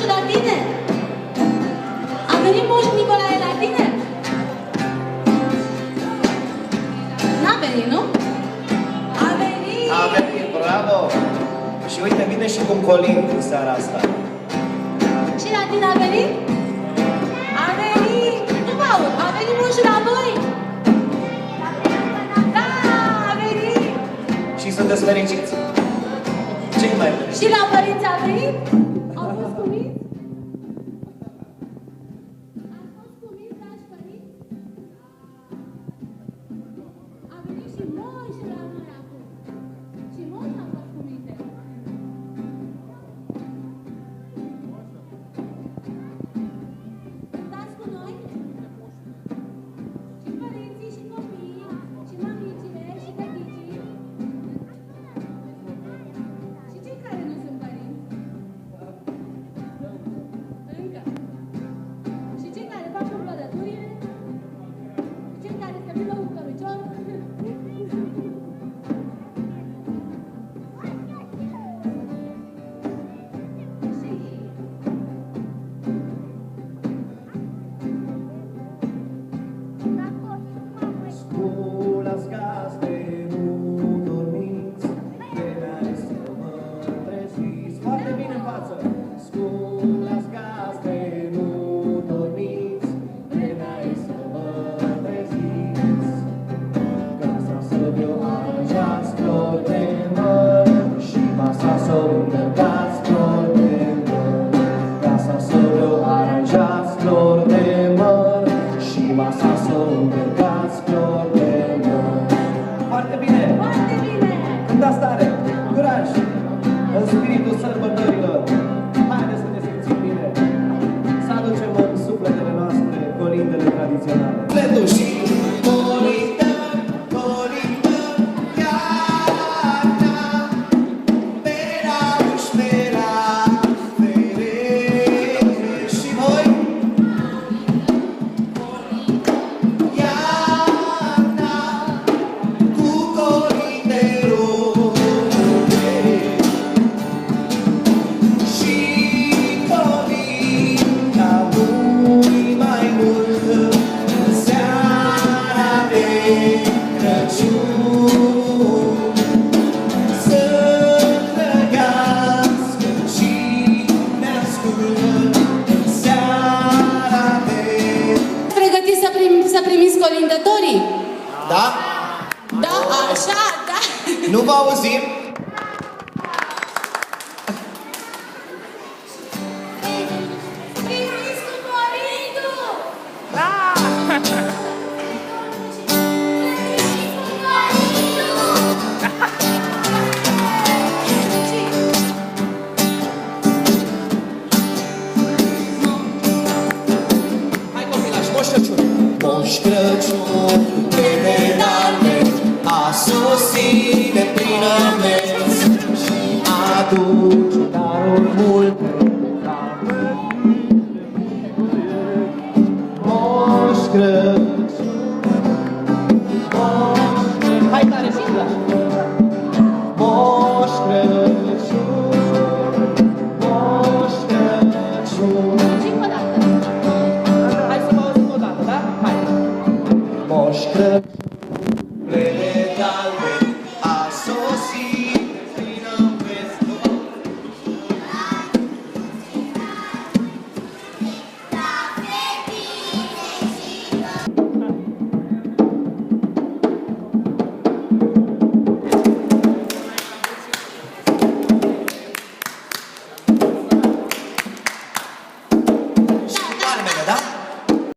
Moșul la tine? A venit Moș Nicolae la tine? N-a venit, nu? A venit! A venit, bravo! Și uite, vine și cu Colin în seara asta. Și la tine a venit? A venit! Nu vă aud! A venit Moșul la voi? Da, a venit! Și sunteți fericiți? Cei mai fericiți. Și la părinți a venit? Au fost cuminți? Ați fost cuminți, dragi părinți? A venit și Moșul la noi acum. Și Moșul a fost cuminte. Stați cu noi? Și părinții, și copiii, și mamicile, și tăticii. Și cei care nu sunt părinți? Încă. Și cei care fac cumpărăturile? Și cei care se plimbă cu căruciorul? Sculați gazde, nu dormiți, vremea e să vă treziți. Foarte bine în față! Sculați gazde, nu dormiți, vremea e să vă treziți. Casa să vă aranjați flori de măr și masa să o încărcați flori de măr. Casa să vă aranjați flori de măr și masa să o încărcați flori de măr. Foarte bine! Foarte bine! Cântați tare! Curaj! În spiritul sărbătorilor! Haideți să ne simțim bine! Să aducem în sufletele noastre colindele tradiționale. Pledu și colindăm, colindăm, iarna, pera, ușpera, fere. Și voi? Iarna, cu colinde rode și colinda mult mai mult în seara de Crăciun. Să trăiască cine ascultă în seara de... Pregătiți să primiți colindătorii? Da? Da, așa, da! Nu vă auzim? Primiți cu colindul! Primiți cu colindul! Hai copilași, Moș Crăciun! Moș Crăciun, de medale, a sosit de plin amenț și aduce daruri multe. Moș Crăciun,